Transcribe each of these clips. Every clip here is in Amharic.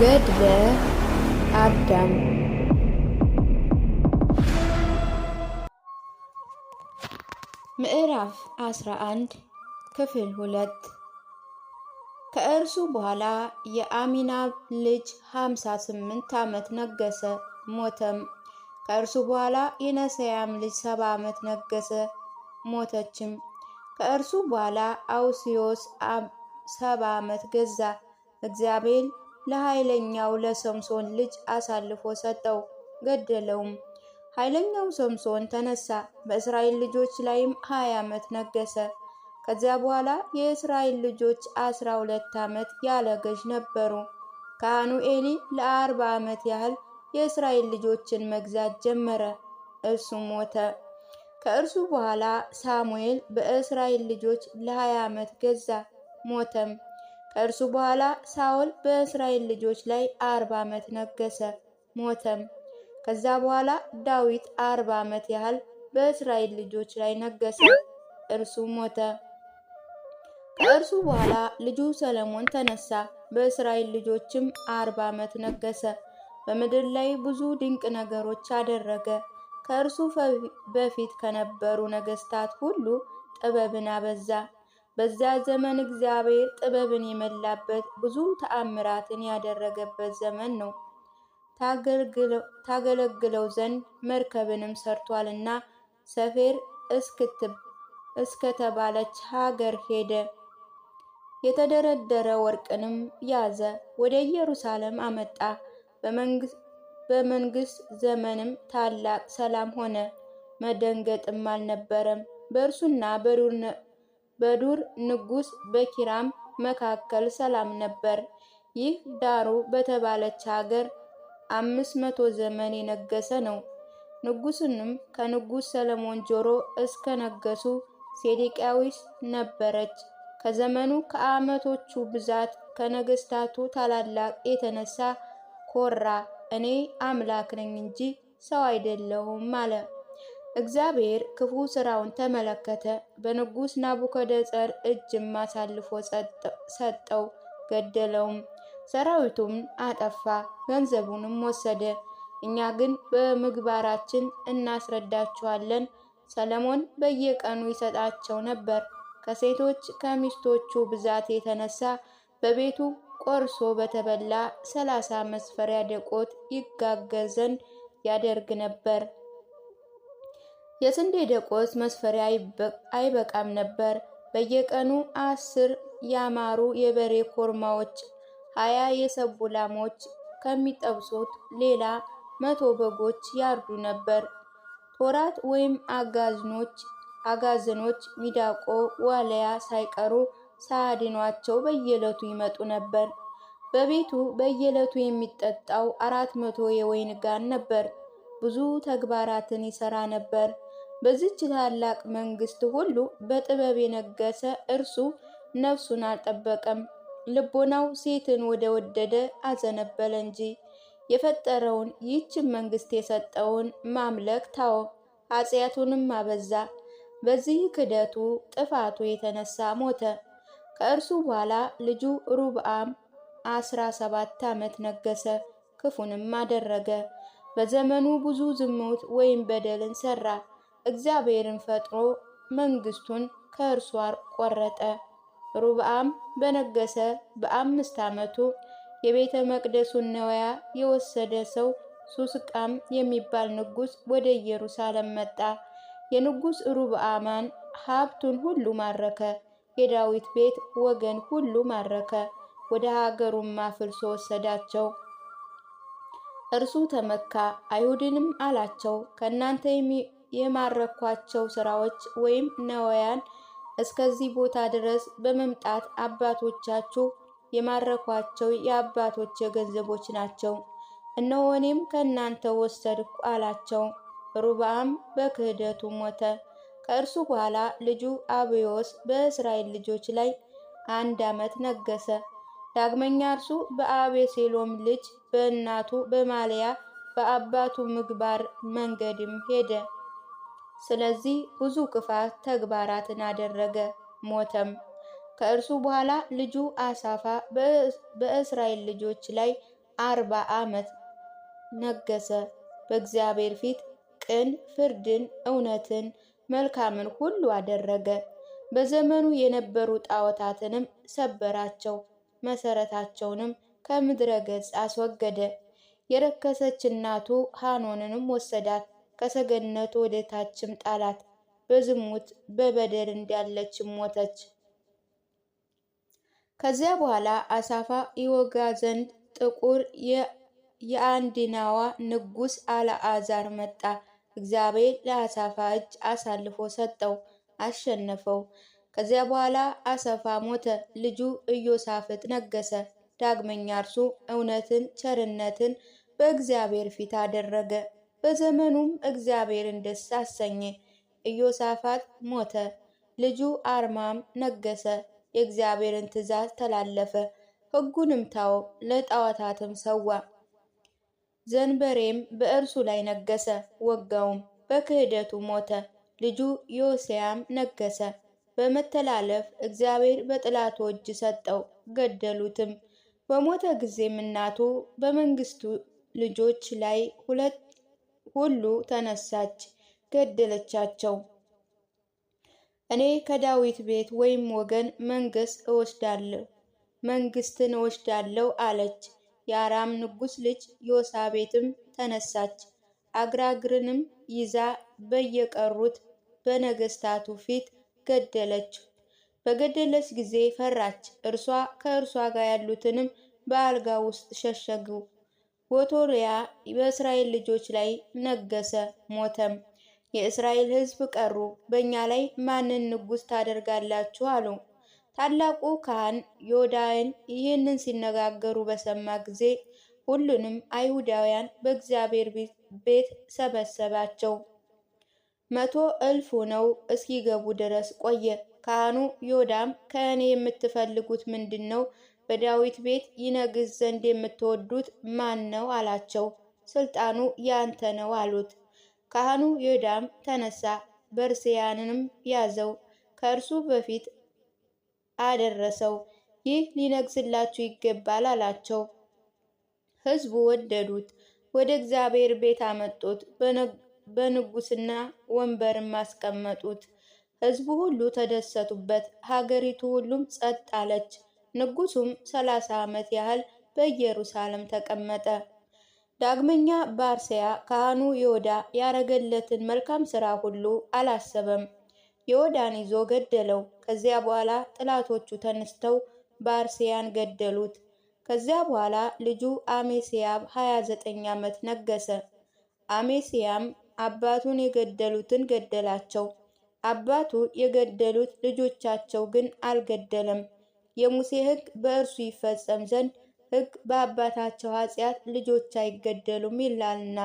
ገድለ አዳም ምዕራፍ 11 ክፍል 2 ከእርሱ በኋላ የአሚናብ ልጅ 58 ዓመት ነገሰ፣ ሞተም። ከእርሱ በኋላ የነሰያም ልጅ 70 ዓመት ነገሰ፣ ሞተችም። ከእርሱ በኋላ አውስዮስ 70 ዓመት ገዛ። እግዚአብሔር ለኃይለኛው ለሶምሶን ልጅ አሳልፎ ሰጠው፣ ገደለውም። ኃይለኛው ሶምሶን ተነሳ፣ በእስራኤል ልጆች ላይም 20 ዓመት ነገሰ። ከዚያ በኋላ የእስራኤል ልጆች 12 ዓመት ያለ ገዥ ነበሩ። ካህኑ ኤሊ ለ40 ዓመት ያህል የእስራኤል ልጆችን መግዛት ጀመረ፣ እርሱም ሞተ። ከእርሱ በኋላ ሳሙኤል በእስራኤል ልጆች ለ20 ዓመት ገዛ፣ ሞተም። ከእርሱ በኋላ ሳኦል በእስራኤል ልጆች ላይ 40 ዓመት ነገሰ፣ ሞተም። ከዛ በኋላ ዳዊት 40 ዓመት ያህል በእስራኤል ልጆች ላይ ነገሰ፣ እርሱ ሞተ። ከእርሱ በኋላ ልጁ ሰለሞን ተነሳ፣ በእስራኤል ልጆችም 40 ዓመት ነገሰ። በምድር ላይ ብዙ ድንቅ ነገሮች አደረገ። ከእርሱ በፊት ከነበሩ ነገስታት ሁሉ ጥበብን አበዛ። በዚያ ዘመን እግዚአብሔር ጥበብን የመላበት ብዙ ተአምራትን ያደረገበት ዘመን ነው። ታገለግለው ዘንድ መርከብንም ሰርቷልና ሰፌር እስከተባለች ሀገር ሄደ። የተደረደረ ወርቅንም ያዘ፣ ወደ ኢየሩሳሌም አመጣ። በመንግስት ዘመንም ታላቅ ሰላም ሆነ፣ መደንገጥም አልነበረም። በእርሱና በዱር ንጉስ በኪራም መካከል ሰላም ነበር። ይህ ዳሩ በተባለች ሀገር 500 ዘመን የነገሰ ነው። ንጉስንም ከንጉስ ሰለሞን ጆሮ እስከ ነገሱ ሴዴቅያዊስ ነበረች። ከዘመኑ ከዓመቶቹ ብዛት ከነገስታቱ ታላላቅ የተነሳ ኮራ። እኔ አምላክ ነኝ እንጂ ሰው አይደለሁም አለ። እግዚአብሔር ክፉ ስራውን ተመለከተ፣ በንጉስ ናቡከደነፆር እጅም አሳልፎ ሰጠው፣ ገደለውም። ሰራዊቱም አጠፋ፣ ገንዘቡንም ወሰደ። እኛ ግን በምግባራችን እናስረዳችኋለን። ሰለሞን በየቀኑ ይሰጣቸው ነበር። ከሴቶች ከሚስቶቹ ብዛት የተነሳ በቤቱ ቆርሶ በተበላ 30 መስፈሪያ ደቆት ይጋገር ዘንድ ያደርግ ነበር። የስንዴ ደቆት መስፈሪያ አይበቃም ነበር። በየቀኑ 10 ያማሩ የበሬ ኮርማዎች፣ 20 የሰቡ ላሞች፣ ከሚጠብሱት ሌላ 100 በጎች ያርዱ ነበር። ቶራት ወይም አጋዘኖች፣ ሚዳቆ፣ ዋልያ ሳይቀሩ ሳያድኗቸው በየዕለቱ ይመጡ ነበር። በቤቱ በየዕለቱ የሚጠጣው 400 የወይን ጋን ነበር። ብዙ ተግባራትን ይሰራ ነበር። በዚች ታላቅ መንግስት ሁሉ በጥበብ የነገሰ እርሱ ነፍሱን አልጠበቀም። ልቦናው ሴትን ወደ ወደደ አዘነበለ እንጂ የፈጠረውን ይህችን መንግስት የሰጠውን ማምለክ ታወ፣ ኃጢአቱንም አበዛ። በዚህ ክደቱ ጥፋቱ የተነሳ ሞተ። ከእርሱ በኋላ ልጁ ሮብዓም 17 ዓመት ነገሰ፣ ክፉንም አደረገ። በዘመኑ ብዙ ዝሙት ወይም በደልን ሰራ። እግዚአብሔርን ፈጥሮ መንግስቱን ከእርሱ ቆረጠ። ሮብዓም በነገሰ በ5 ዓመቱ የቤተ መቅደሱን ነዋያ የወሰደ ሰው ሱስቃም የሚባል ንጉስ ወደ ኢየሩሳሌም መጣ። የንጉስ ሮብዓምን ሀብቱን ሁሉ ማረከ። የዳዊት ቤት ወገን ሁሉ ማረከ። ወደ ሀገሩም አፍልሶ ወሰዳቸው። እርሱ ተመካ። አይሁድንም አላቸው፣ ከእናንተ የማረኳቸው ስራዎች ወይም ነዋያን እስከዚህ ቦታ ድረስ በመምጣት አባቶቻችሁ የማረኳቸው የአባቶች ገንዘቦች ናቸው። እነሆ እኔም ከእናንተ ወሰድኩ አላቸው። ሮብዓም በክህደቱ ሞተ። ከእርሱ በኋላ ልጁ አብዮስ በእስራኤል ልጆች ላይ 1 ዓመት ነገሰ። ዳግመኛ እርሱ በአቤሴሎም ልጅ በእናቱ በማልያ በአባቱ ምግባር መንገድም ሄደ። ስለዚህ ብዙ ክፋት ተግባራትን አደረገ፣ ሞተም። ከእርሱ በኋላ ልጁ አሳፋ በእስራኤል ልጆች ላይ 40 ዓመት ነገሰ። በእግዚአብሔር ፊት ቅን ፍርድን፣ እውነትን፣ መልካምን ሁሉ አደረገ። በዘመኑ የነበሩ ጣዖታትንም ሰበራቸው፣ መሰረታቸውንም ከምድረ ገጽ አስወገደ። የረከሰች እናቱ ሃኖንንም ወሰዳት፣ ከሰገነቱ ወደ ታችም ጣላት። በዝሙት በበደል እንዳለችም ሞተች። ከዚያ በኋላ አሳፋ ይወጋ ዘንድ ጥቁር የአንዲናዋ ንጉሥ አልዓዛር መጣ። እግዚአብሔር ለአሳፋ እጅ አሳልፎ ሰጠው፣ አሸነፈው። ከዚያ በኋላ አሳፋ ሞተ፣ ልጁ ኢዮሳፍጥ ነገሰ። ዳግመኛ እርሱ እውነትን፣ ቸርነትን በእግዚአብሔር ፊት አደረገ። በዘመኑም እግዚአብሔርን ደስ አሰኘ። ኢዮሳፍጥ ሞተ፣ ልጁ አርማም ነገሰ። የእግዚአብሔርን ትእዛዝ ተላለፈ፣ ሕጉንም ታወ፣ ለጣዖታትም ሰዋ። ዘንበሬም በእርሱ ላይ ነገሰ፣ ወጋውም፣ በክህደቱ ሞተ። ልጁ ዮስያም ነገሰ። በመተላለፍ እግዚአብሔር በጠላቱ እጅ ሰጠው፣ ገደሉትም። በሞተ ጊዜም እናቱ በመንግስቱ ልጆች ላይ ሁሉ ተነሳች፣ ገደለቻቸው። እኔ ከዳዊት ቤት ወይም ወገን መንግስትን እወስዳለሁ አለች። የአራም ንጉሥ ልጅ ዮሳቤትም ተነሳች፣ አግራግርንም ይዛ በየቀሩት በነገስታቱ ፊት ገደለችው። በገደለች ጊዜ ፈራች። ከእርሷ ጋር ያሉትንም በአልጋ ውስጥ ሸሸጉ። ጎቶልያ በእስራኤል ልጆች ላይ ነገሰ፣ ሞተም። የእስራኤል ሕዝብ ቀሩ፣ በእኛ ላይ ማንን ንጉሥ ታደርጋላችሁ አሉ። ታላቁ ካህን ዮዳይን ይህንን ሲነጋገሩ በሰማ ጊዜ ሁሉንም አይሁዳውያን በእግዚአብሔር ቤት ሰበሰባቸው። 100,000 ሆነው እስኪገቡ ድረስ ቆየ። ካህኑ ዮዳም ከእኔ የምትፈልጉት ምንድን ነው? በዳዊት ቤት ይነግስ ዘንድ የምትወዱት ማን ነው አላቸው። ስልጣኑ ያንተ ነው አሉት። ካህኑ ዮዳም ተነሳ፣ በርስያንንም ያዘው፣ ከእርሱ በፊት አደረሰው። ይህ ሊነግስላችሁ ይገባል አላቸው። ሕዝቡ ወደዱት፣ ወደ እግዚአብሔር ቤት አመጡት፣ በንጉስና ወንበርም አስቀመጡት። ሕዝቡ ሁሉ ተደሰቱበት፣ ሀገሪቱ ሁሉም ጸጥ አለች። ንጉሱም 30 ዓመት ያህል በኢየሩሳሌም ተቀመጠ። ዳግመኛ ባርሲያ ካህኑ ዮዳ ያረገለትን መልካም ሥራ ሁሉ አላሰበም። ዮዳን ይዞ ገደለው። ከዚያ በኋላ ጠላቶቹ ተነስተው ባርሲያን ገደሉት። ከዚያ በኋላ ልጁ አሜስያስ 29 ዓመት ነገሰ። አሜስያም አባቱን የገደሉትን ገደላቸው። አባቱ የገደሉት ልጆቻቸው ግን አልገደለም። የሙሴ ሕግ በእርሱ ይፈጸም ዘንድ ሕግ በአባታቸው ኃጢአት ልጆች አይገደሉም ይላልና።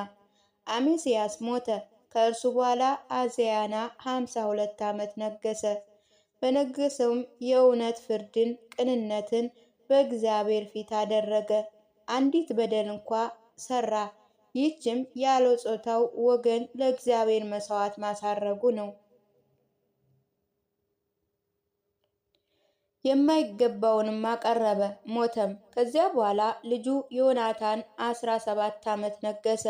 አሜስያስ ሞተ። ከእርሱ በኋላ አዜያና 52 ዓመት ነገሰ። በነገሰውም የእውነት ፍርድን፣ ቅንነትን በእግዚአብሔር ፊት አደረገ። አንዲት በደል እንኳ ሰራ። ይህችም ያለ ጾታው ወገን ለእግዚአብሔር መስዋዕት ማሳረጉ ነው። የማይገባውንም አቀረበ፣ ሞተም። ከዚያ በኋላ ልጁ ዮናታን 17 ዓመት ነገሰ።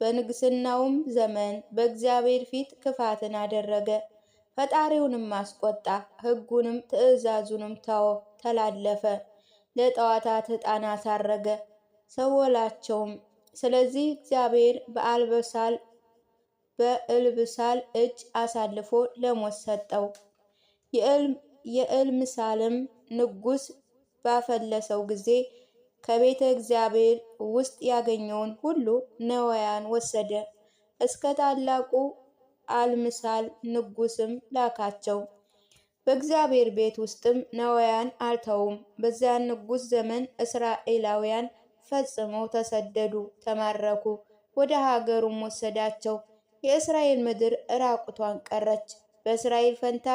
በንግስናውም ዘመን በእግዚአብሔር ፊት ክፋትን አደረገ፣ ፈጣሪውንም አስቆጣ። ሕጉንም ትእዛዙንም ተላለፈ፣ ለጣዖታት ዕጣን አሳረገ፣ ሰወላቸውም። ስለዚህ እግዚአብሔር በእልብሳል እጅ አሳልፎ ለሞት ሰጠው። የእልምሳልም ንጉሥ ባፈለሰው ጊዜ ከቤተ እግዚአብሔር ውስጥ ያገኘውን ሁሉ ነዋያን ወሰደ። እስከ ታላቁ አልምሳል ንጉሥም ላካቸው። በእግዚአብሔር ቤት ውስጥም ነዋያን አልተውም። በዚያን ንጉሥ ዘመን እስራኤላውያን ፈጽመው ተሰደዱ፣ ተማረኩ። ወደ ሀገሩም ወሰዳቸው። የእስራኤል ምድር ራቁቷን ቀረች። በእስራኤል ፈንታ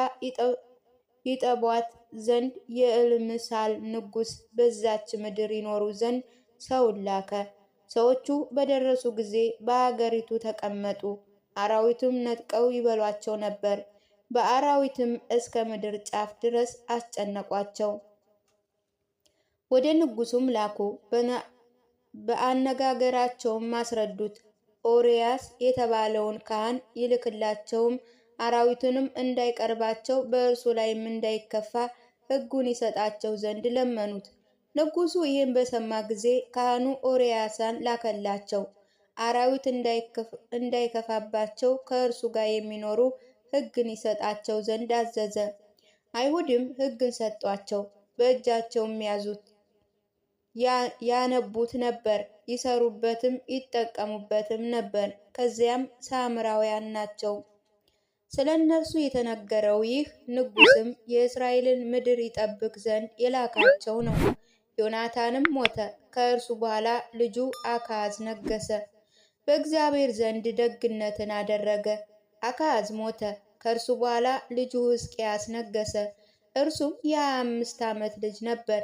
ይጠቧት ዘንድ የእልምሳል ንጉሥ በዛች ምድር ይኖሩ ዘንድ ሰውን ላከ። ሰዎቹ በደረሱ ጊዜ በሀገሪቱ ተቀመጡ። አራዊቱም ነጥቀው ይበሏቸው ነበር። በአራዊትም እስከ ምድር ጫፍ ድረስ አስጨነቋቸው። ወደ ንጉሱም ላኩ። በአነጋገራቸውም አስረዱት። ኦርያስ የተባለውን ካህን ይልክላቸውም አራዊቱንም እንዳይቀርባቸው በእርሱ ላይም እንዳይከፋ ሕጉን ይሰጣቸው ዘንድ ለመኑት። ንጉሡ ይህን በሰማ ጊዜ ካህኑ ኦርያስን ላከላቸው። አራዊት እንዳይከፋባቸው ከእርሱ ጋር የሚኖሩ ሕግን ይሰጣቸው ዘንድ አዘዘ። አይሁድም ሕግን ሰጧቸው፣ በእጃቸውም ያዙት፣ ያነቡት ነበር፣ ይሰሩበትም ይጠቀሙበትም ነበር። ከዚያም ሳምራውያን ናቸው። ስለ እነርሱ የተነገረው ይህ ንጉሥም የእስራኤልን ምድር ይጠብቅ ዘንድ የላካቸው ነው። ዮናታንም ሞተ። ከእርሱ በኋላ ልጁ አካዝ ነገሰ። በእግዚአብሔር ዘንድ ደግነትን አደረገ። አካዝ ሞተ። ከእርሱ በኋላ ልጁ ሕዝቅያስ ነገሰ። እርሱም የ25 ዓመት ልጅ ነበር።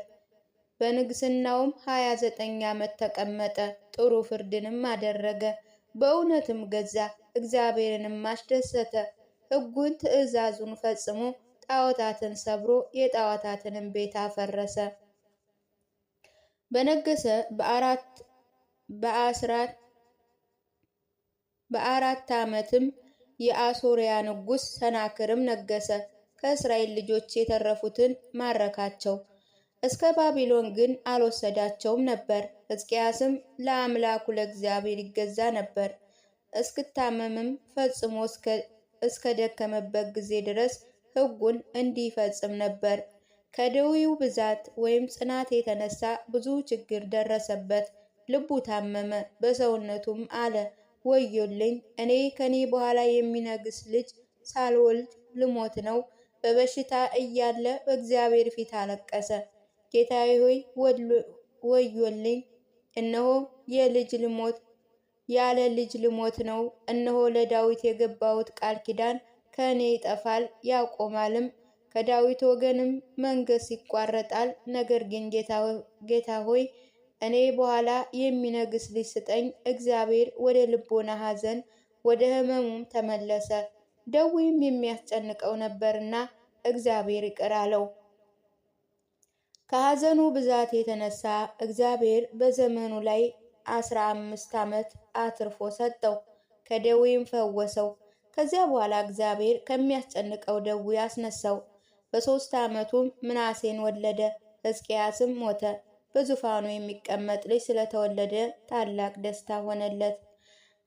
በንግስናውም 29 ዓመት ተቀመጠ። ጥሩ ፍርድንም አደረገ፣ በእውነትም ገዛ፣ እግዚአብሔርንም አስደሰተ። ሕጉን ትእዛዙን ፈጽሞ ጣዖታትን ሰብሮ የጣዖታትንም ቤት አፈረሰ። በነገሰ በአራት ዓመትም የአሶርያ ንጉሥ ሰናክርም ነገሰ። ከእስራኤል ልጆች የተረፉትን ማረካቸው፣ እስከ ባቢሎን ግን አልወሰዳቸውም ነበር። ሕዝቅያስም ለአምላኩ ለእግዚአብሔር ይገዛ ነበር። እስክታመምም ፈጽሞ እስከ ደከመበት ጊዜ ድረስ ሕጉን እንዲፈጽም ነበር። ከደዌው ብዛት ወይም ጽናት የተነሳ ብዙ ችግር ደረሰበት። ልቡ ታመመ፣ በሰውነቱም አለ፣ ወዮልኝ! እኔ ከኔ በኋላ የሚነግስ ልጅ ሳልወልድ ልሞት ነው። በበሽታ እያለ በእግዚአብሔር ፊት አለቀሰ። ጌታዬ ሆይ ወዮልኝ! እነሆ ያለ ልጅ ልሞት ነው። እነሆ ለዳዊት የገባሁት ቃል ኪዳን ከእኔ ይጠፋል፣ ያቆማልም። ከዳዊት ወገንም መንገስ ይቋረጣል። ነገር ግን ጌታ ሆይ እኔ በኋላ የሚነግስ ልጅ ስጠኝ። እግዚአብሔር ወደ ልቦና ሐዘን ወደ ሕመሙም ተመለሰ። ደዌም የሚያስጨንቀው ነበርና እግዚአብሔር ይቅር አለው። ከሐዘኑ ብዛት የተነሳ እግዚአብሔር በዘመኑ ላይ 15 ዓመት አትርፎ ሰጠው፣ ከደዌም ፈወሰው። ከዚያ በኋላ እግዚአብሔር ከሚያስጨንቀው ደዌ አስነሳው። በ3 ዓመቱም ምናሴን ወለደ። ሕዝቅያስም ሞተ። በዙፋኑ የሚቀመጥ ልጅ ስለተወለደ ታላቅ ደስታ ሆነለት።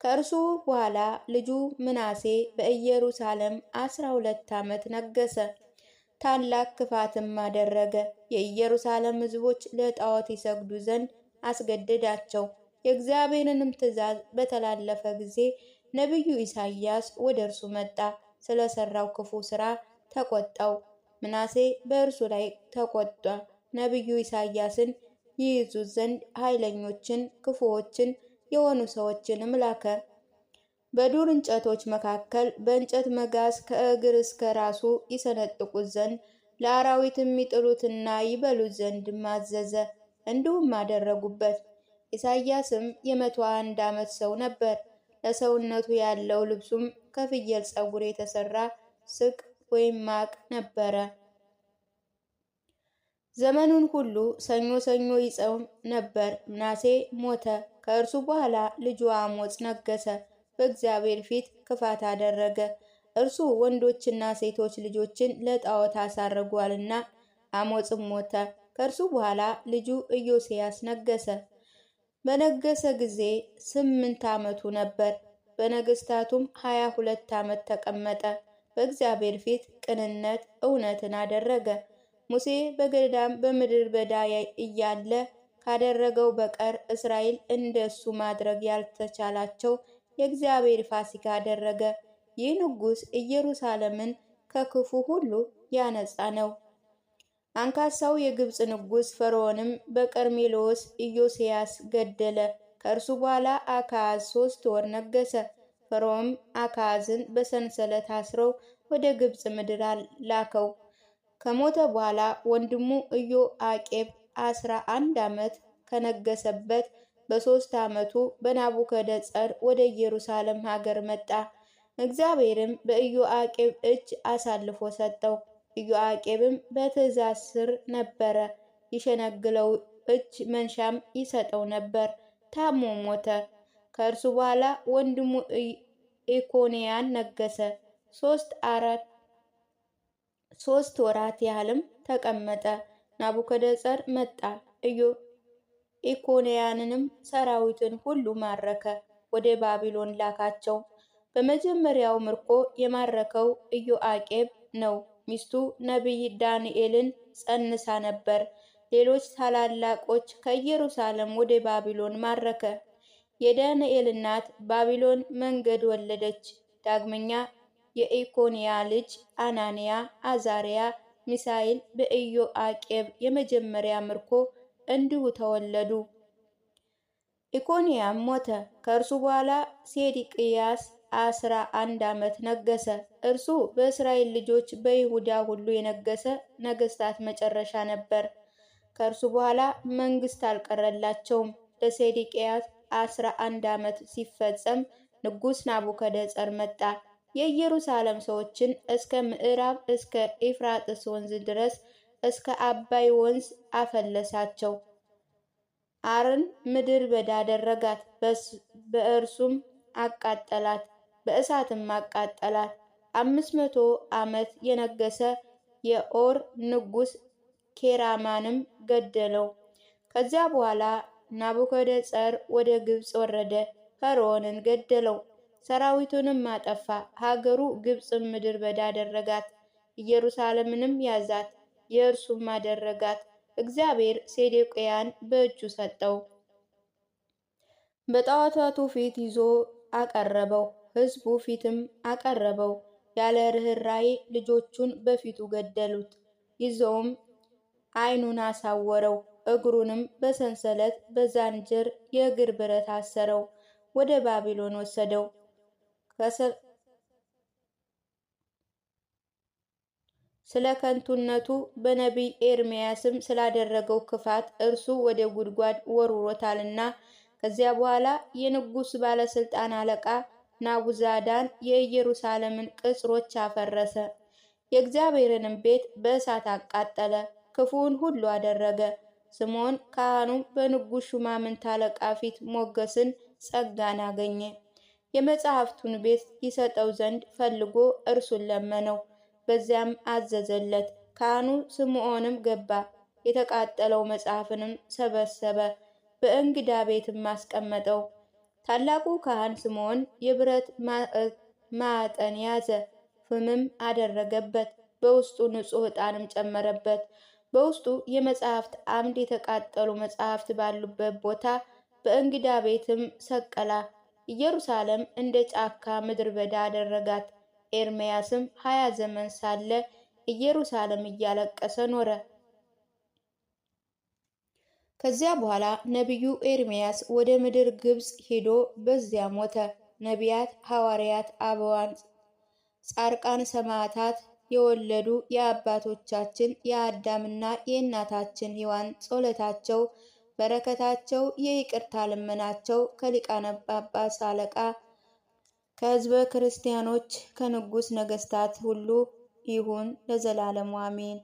ከእርሱ በኋላ ልጁ ምናሴ በኢየሩሳሌም 12 ዓመት ነገሰ። ታላቅ ክፋትም አደረገ። የኢየሩሳሌም ሕዝቦች ለጣዖት ይሰግዱ ዘንድ አስገደዳቸው። የእግዚአብሔርንም ትእዛዝ በተላለፈ ጊዜ ነቢዩ ኢሳይያስ ወደ እርሱ መጣ። ስለሰራው ክፉ ሥራ ተቆጣው። ምናሴ በእርሱ ላይ ተቆጣ። ነቢዩ ኢሳይያስን ይይዙት ዘንድ ኃይለኞችን ክፉዎችን የሆኑ ሰዎችንም ላከ። በዱር እንጨቶች መካከል በእንጨት መጋዝ ከእግር እስከ ራሱ ይሰነጥቁት ዘንድ ለአራዊትም ይጥሉትና ይበሉት ዘንድ ማዘዘ። እንዲሁም አደረጉበት። ኢሳይያስም የ101 ዓመት ሰው ነበር። ለሰውነቱ ያለው ልብሱም ከፍየል ፀጉር የተሰራ ስቅ ወይም ማቅ ነበረ። ዘመኑን ሁሉ ሰኞ ሰኞ ይጾም ነበር። ምናሴ ሞተ። ከእርሱ በኋላ ልጁ አሞጽ ነገሰ። በእግዚአብሔር ፊት ክፋት አደረገ። እርሱ ወንዶችና ሴቶች ልጆችን ለጣዖት አሳርጓልና። አሞጽም ሞተ። ከእርሱ በኋላ ልጁ ኢዮስያስ ነገሰ። በነገሰ ጊዜ 8 ዓመቱ ነበር። በነገስታቱም 22 ዓመት ተቀመጠ። በእግዚአብሔር ፊት ቅንነት እውነትን አደረገ። ሙሴ በገዳም በምድር በዳ እያለ ካደረገው በቀር እስራኤል እንደሱ ማድረግ ያልተቻላቸው የእግዚአብሔር ፋሲካ አደረገ። ይህ ንጉሥ ኢየሩሳሌምን ከክፉ ሁሉ ያነጻ ነው። አንካሳው የግብፅ ንጉሥ ፈርዖንም በቀርሜሎስ ኢዮስያስ ገደለ። ከእርሱ በኋላ አካዝ 3 ወር ነገሰ። ፈርዖንም አካዝን በሰንሰለት አስረው ወደ ግብፅ ምድር ላከው። ከሞተ በኋላ ወንድሙ ኢዮአቄም 11 ዓመት ከነገሰበት በ3 ዓመቱ በናቡከደጸር ወደ ኢየሩሳሌም ሀገር መጣ። እግዚአብሔርም በኢዮአቄም እጅ አሳልፎ ሰጠው። ኢዮአቄምም በትእዛዝ ስር ነበረ። ይሸነግለው እጅ መንሻም ይሰጠው ነበር። ታሞ ሞተ። ከእርሱ በኋላ ወንድሙ ኢኮንያን ነገሰ። 3 ወራት ያህልም ተቀመጠ። ናቡከደነፆር መጣ፣ ኢኮንያንንም ሰራዊትን ሁሉ ማረከ፣ ወደ ባቢሎን ላካቸው። በመጀመሪያው ምርኮ የማረከው ኢዮአቄም ነው። ሚስቱ ነቢይ ዳንኤልን ጸንሳ ነበር። ሌሎች ታላላቆች ከኢየሩሳሌም ወደ ባቢሎን ማረከ። የዳንኤል እናት ባቢሎን መንገድ ወለደች። ዳግመኛ የኢኮንያ ልጅ አናንያ፣ አዛርያ፣ ሚሳኤል በኢዮአቄም የመጀመሪያ ምርኮ እንዲሁ ተወለዱ። ኢኮንያም ሞተ። ከእርሱ በኋላ ሴዴቅያስ 11 ዓመት ነገሰ። እርሱ በእስራኤል ልጆች በይሁዳ ሁሉ የነገሰ ነገስታት መጨረሻ ነበር። ከእርሱ በኋላ መንግስት አልቀረላቸውም። ለሴዴቅያስ 11 ዓመት ሲፈጸም ንጉሥ ናቡከደነፆር መጣ። የኢየሩሳሌም ሰዎችን እስከ ምዕራብ እስከ ኤፍራጥስ ወንዝ ድረስ እስከ አባይ ወንዝ አፈለሳቸው። አርን ምድር በዳ አደረጋት፣ በእርሱም አቃጠላት፣ በእሳትም አቃጠላት። 500 ዓመት የነገሰ የኦር ንጉሥ ኬራማንም ገደለው። ከዚያ በኋላ ናቡከደነፆር ወደ ግብፅ ወረደ፣ ፈርዖንን ገደለው፣ ሰራዊቱንም አጠፋ። ሀገሩ ግብፅም ምድር በዳ አደረጋት፣ ኢየሩሳሌምንም ያዛት፣ የእርሱም አደረጋት። እግዚአብሔር ሴዴቅያን በእጁ ሰጠው፣ በጣዖታቱ ፊት ይዞ አቀረበው፣ ሕዝቡ ፊትም አቀረበው። ያለ ርኅራኄ ልጆቹን በፊቱ ገደሉት። ይዘውም ዓይኑን አሳወረው፣ እግሩንም በሰንሰለት በዛንጅር የእግር ብረት አሰረው፣ ወደ ባቢሎን ወሰደው። ስለ ከንቱነቱ በነቢይ ኤርምያስም ስላደረገው ክፋት እርሱ ወደ ጉድጓድ ወርውሮታልና። ከዚያ በኋላ የንጉሥ ባለስልጣን አለቃ ናቡዛዳን የኢየሩሳሌምን ቅጽሮች አፈረሰ፣ የእግዚአብሔርንም ቤት በእሳት አቃጠለ፣ ክፉውን ሁሉ አደረገ። ስምዖን ካህኑም በንጉሥ ሹማምንት አለቃ ፊት ሞገስን፣ ጸጋን አገኘ። የመጻሕፍቱን ቤት ይሰጠው ዘንድ ፈልጎ እርሱን ለመነው፣ በዚያም አዘዘለት። ካህኑ ስምዖንም ገባ፣ የተቃጠለው መጽሐፍንም ሰበሰበ፣ በእንግዳ ቤትም አስቀመጠው። ታላቁ ካህን ስምዖን የብረት ማዕጠን ያዘ፣ ፍምም አደረገበት፣ በውስጡ ንጹሕ ዕጣንም ጨመረበት። በውስጡ የመጻሕፍት አምድ የተቃጠሉ መጻሕፍት ባሉበት ቦታ በእንግዳ ቤትም ሰቀላ። ኢየሩሳሌም እንደ ጫካ ምድር በዳ አደረጋት። ኤርምያስም 20 ዘመን ሳለ ኢየሩሳሌም እያለቀሰ ኖረ። ከዚያ በኋላ ነቢዩ ኤርምያስ ወደ ምድር ግብፅ ሄዶ በዚያ ሞተ። ነቢያት፣ ሐዋርያት፣ አበዋን፣ ጻድቃን፣ ሰማዕታት የወለዱ የአባቶቻችን የአዳምና የእናታችን ሔዋን ጸሎታቸው፣ በረከታቸው፣ የይቅርታ ልመናቸው ከሊቃነ ጳጳስ አለቃ ከሕዝበ ክርስቲያኖች ከንጉሥ ነገሥታት ሁሉ ይሁን ለዘላለሙ አሜን።